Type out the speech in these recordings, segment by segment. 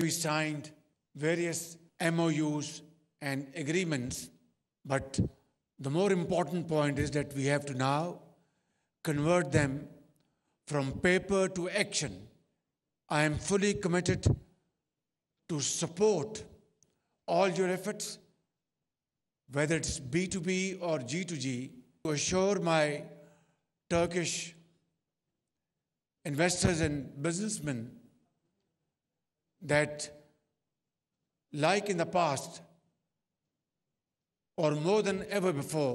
We signed various MOUs and agreements, but the more important point is that we have to now convert them from paper to action. I am fully committed to support all your efforts, whether it's B2B or G2G, to assure my Turkish investors and businessmen that, like in the past, or more than ever before,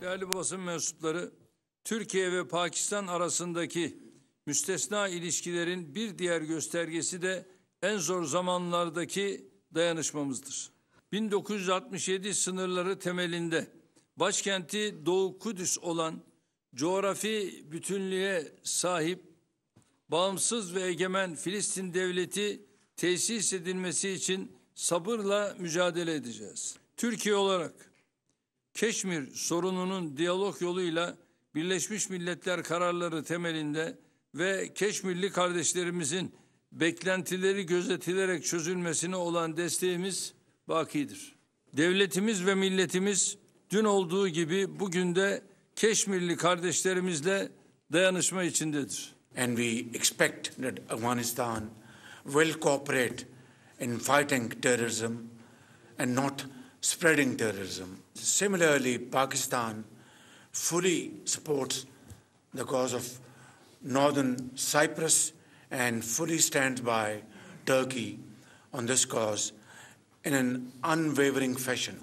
Değerli basın mensupları, Türkiye ve Pakistan arasındaki müstesna ilişkilerin bir diğer göstergesi de en zor zamanlardaki dayanışmamızdır. 1967 sınırları temelinde başkenti Doğu Kudüs olan coğrafi bütünlüğe sahip bağımsız ve egemen Filistin devleti tesis edilmesi için sabırla mücadele edeceğiz. Türkiye olarak Keşmir sorununun diyalog yoluyla Birleşmiş Milletler kararları temelinde ve Keşmirli kardeşlerimizin beklentileri gözetilerek çözülmesine olan desteğimiz bakidir. Devletimiz ve milletimiz dün olduğu gibi bugün de Keşmirli kardeşlerimizle dayanışma içindedir. and we expect that Afghanistan will cooperate in fighting terrorism and not spreading terrorism. Similarly, Pakistan fully supports the cause of Northern Cyprus and fully stands by Turkey on this cause in an unwavering fashion.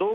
2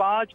5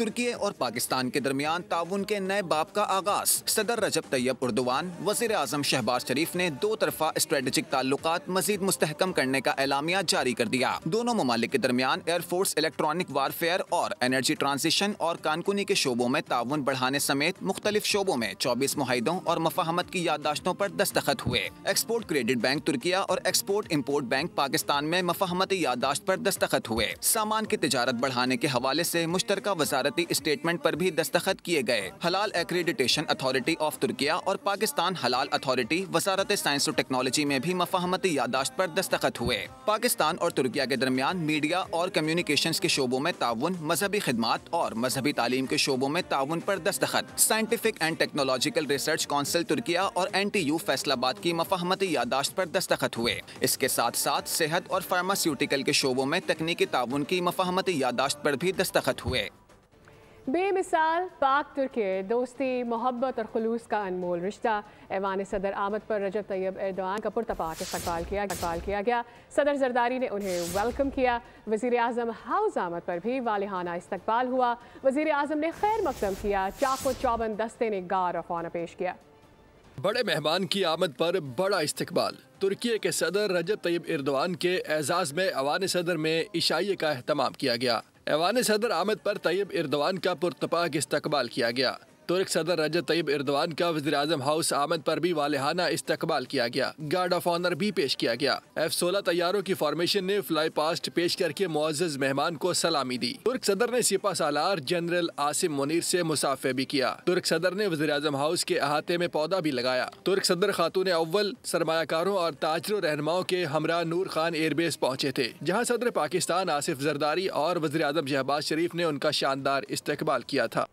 ترکی اور پاکستان کے درمیان تعاون کے نئے باب کا آغاز۔ صدر رجب طیب اردوان، وزیر اعظم شہباز شریف نے دو طرفہ اسٹریٹجک تعلقات مزید مستحکم کرنے کا اعلامیہ جاری کر دیا۔ دونوں ممالک کے درمیان ایئر فورس، الیکٹرانک وارفیئر اور انرجی ٹرانزیشن اور کانکنی کے شعبوں میں تعاون بڑھانے سمیت مختلف شعبوں میں 24 معاہدوں اور مفاہمت کی یادداشتوں پر دستخط ہوئے۔ ایکسپورٹ کریڈٹ بینک ترکیہ اور ایکسپورٹ امپورٹ بینک پاکستان میں مفاہمتی یادداشت پر دستخط ہوئے۔ سامان کی تجارت بڑھانے کے حوالے سے مشترکہ وزارتی اسٹیٹمنٹ پر بھی دستخط کیے گئے۔ حلال ایکریڈیٹیشن اتھارٹی آف ترکیہ اور پاکستان حلال اتھارٹی وزارت سائنس و ٹیکنالوجی میں بھی مفاہمتی یادداشت پر دستخط ہوئے۔ پاکستان اور ترکیہ کے درمیان میڈیا اور کمیونیکیشنز کے شعبوں میں تعاون، مذہبی خدمات اور مذہبی تعلیم کے شعبوں میں تعاون پر دستخط۔ Scientific and technological research council Türkiye اور NTU فیصل آباد کی مفاہمتی یادداشت پر دستخط ہوئے۔ اس کے ساتھ ساتھ صحت اور فارماسیوٹیکل کے شعبوں میں تکنیکی تعاون کی مفاہمتی یادداشت پر بھی دستخط ہوئے۔ بے مثال پاک ترکی دوستی، محبت اور خلوص کا انمول رشتہ۔ ایوان صدر آمد پر رجب طیب ایردوان کا پرتپاک استقبال کیا گیا۔ صدر زرداری نے انہیں ویلکم کیا۔ وزیر اعظم ہاؤس آمد پر بھی والہانہ استقبال ہوا۔ وزیر اعظم نے خیر مقدم کیا۔ چاق و چوبند دستے نے گارڈ آف آنر پیش کیا۔ بڑے مہمان کی آمد پر بڑا استقبال۔ ترکی کے صدر رجب طیب ایردوان کے اعزاز میں ایوان صدر میں عشائیے کا اہتمام کیا گیا۔ ایوان صدر آمد پر طیب ایردوان کا پرتپاک استقبال کیا گیا۔ ترک صدر رجب طیب ایردوان کا وزیر اعظم ہاؤس آمد پر بھی والہانہ استقبال کیا گیا۔ گارڈ آف آنر بھی پیش کیا گیا۔ F-16 طیاروں کی فارمیشن نے فلائی پاسٹ پیش کر کے معزز مہمان کو سلامی دی۔ ترک صدر نے سپہ سالار جنرل عاصم منیر سے مصافحہ بھی کیا۔ ترک صدر نے وزیر اعظم ہاؤس کے احاطے میں پودا بھی لگایا۔ ترک صدر خاتون اول سرمایہ کاروں اور تاجر رہنماؤں کے ہمراہ نور خان ایئر بیس پہنچے تھے، جہاں صدر پاکستان آصف زرداری اور وزیر اعظم شہباز شریف نے ان کا شاندار استقبال کیا تھا۔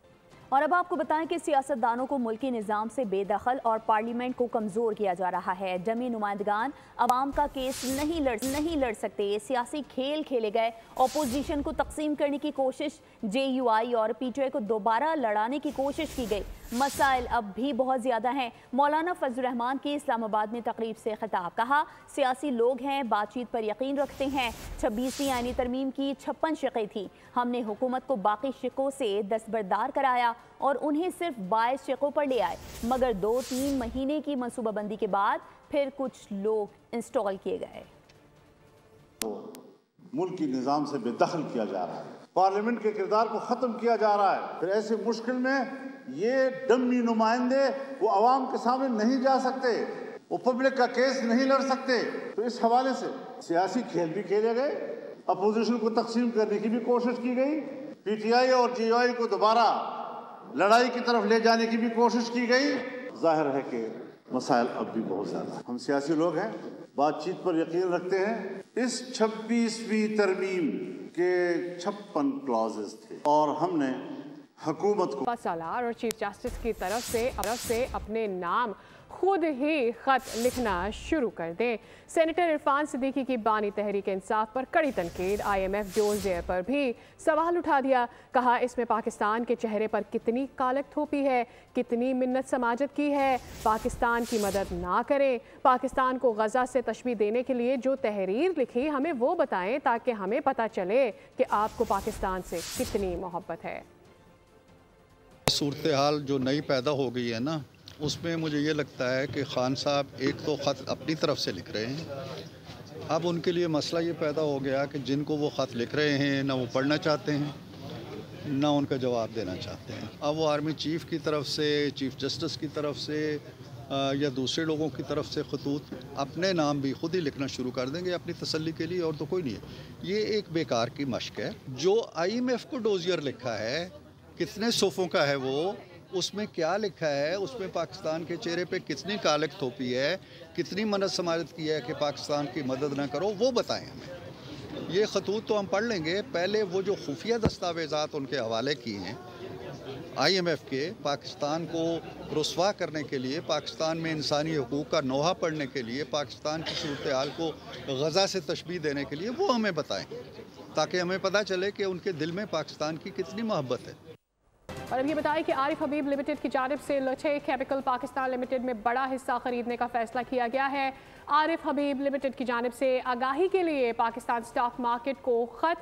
اور اب آپ کو بتائیں کہ سیاستدانوں کو ملکی نظام سے بے دخل اور پارلیمنٹ کو کمزور کیا جا رہا ہے۔ ڈمی نمائندگان عوام کا کیس نہیں لڑ سکتے۔ یہ سیاسی کھیل کھیلے گئے۔ اپوزیشن کو تقسیم کرنے کی کوشش، JUI اور PTI کو دوبارہ لڑانے کی کوشش کی گئی۔ مسائل اب بھی بہت زیادہ ہیں۔ مولانا فضل الرحمان کی اسلام آباد میں تقریب سے خطاب، کہا سیاسی لوگ ہیں، بات چیت پر یقین رکھتے ہیں۔ 26ویں آئینی ترمیم کی 56 شقیں تھیں۔ ہم نے حکومت کو باقی شقوں سے دستبردار کرایا اور انہیں صرف 22 شقوں پر لے آئے، مگر 2-3 مہینے کی منصوبہ بندی کے بعد پھر کچھ لوگ انسٹال کیے گئے۔ ملک کی نظام سے بے دخل کیا جا رہا ہے، پارلیمنٹ کے کردار کو ختم کیا جا رہا ہے۔ پھر ایسے مشکل میں یہ ڈمی نمائندے وہ عوام کے سامنے نہیں جا سکتے، وہ پبلک کا کیس نہیں لڑ سکتے۔ تو اس حوالے سے سیاسی کھیل بھی کھیلے گئے، اپوزیشن کو تقسیم کرنے کی بھی کوشش کی گئی، PTI اور JUI کو دوبارہ لڑائی کی طرف لے جانے کی بھی کوشش کی گئی۔ ظاہر ہے کہ مسائل اب بھی بہت زیادہ ہیں۔ ہم سیاسی لوگ ہیں، بات چیت پر یقین رکھتے ہیں۔ اس 26ویں ترمیم کے 56 کلازز تھے اور ہم نے حکومت کو سالار اور چیف جسٹس کی طرف سے اپنے نام خود ہی خط لکھنا شروع کر دیں۔ سینیٹر عرفان صدیقی کی بانی تحریک انصاف پر کڑی تنقید۔ IMF ڈوز ڈیئر پر بھی سوال اٹھا دیا، کہا اس میں پاکستان کے چہرے پر کتنی کالک تھوپی ہے، کتنی منت سماجت کی ہے۔ پاکستان کی مدد نہ کریں، پاکستان کو غزہ سے تشبیہ دینے کے لیے جو تحریر لکھی ہمیں وہ بتائیں تاکہ ہمیں پتہ چلے کہ آپ کو پاکستان سے کتنی محبت ہے۔ صورتحال جو نئی پیدا ہو گئی ہے نا، اس میں مجھے یہ لگتا ہے کہ خان صاحب ایک تو خط اپنی طرف سے لکھ رہے ہیں، اب ان کے لیے مسئلہ یہ پیدا ہو گیا کہ جن کو وہ خط لکھ رہے ہیں نہ وہ پڑھنا چاہتے ہیں نہ ان کا جواب دینا چاہتے ہیں۔ اب وہ آرمی چیف کی طرف سے، چیف جسٹس کی طرف سے یا دوسرے لوگوں کی طرف سے خطوط اپنے نام بھی خود ہی لکھنا شروع کر دیں گے اپنی تسلی کے لیے، اور تو کوئی نہیں ہے۔ یہ ایک بیکار کی مشق ہے۔ جو IMF کو ڈوزیئر لکھا ہے، کتنے صفوں کا ہے وہ، اس میں کیا لکھا ہے، اس میں پاکستان کے چہرے پہ کتنی کالک تھوپی ہے، کتنی منت سماجت کی ہے کہ پاکستان کی مدد نہ کرو، وہ بتائیں ہمیں۔ یہ خطوط تو ہم پڑھ لیں گے، پہلے وہ جو خفیہ دستاویزات ان کے حوالے کیے ہیں IMF کے، پاکستان کو رسوا کرنے کے لیے، پاکستان میں انسانی حقوق کا نوحہ پڑھنے کے لیے، پاکستان کی صورتحال کو غزہ سے تشبیہ دینے کے لیے، وہ ہمیں بتائیں تاکہ ہمیں پتہ چلے کہ ان کے دل میں پاکستان کی کتنی محبت ہے۔ اور اب یہ بتائیں کہ عارف حبیب لمیٹڈ کی جانب سے لوٹھے کیمیکل پاکستان لمیٹڈ میں بڑا حصہ خریدنے کا فیصلہ کیا گیا ہے۔ عارف حبیب لمیٹڈ کی جانب سے آگاہی کے لیے پاکستان سٹاک مارکیٹ کو خط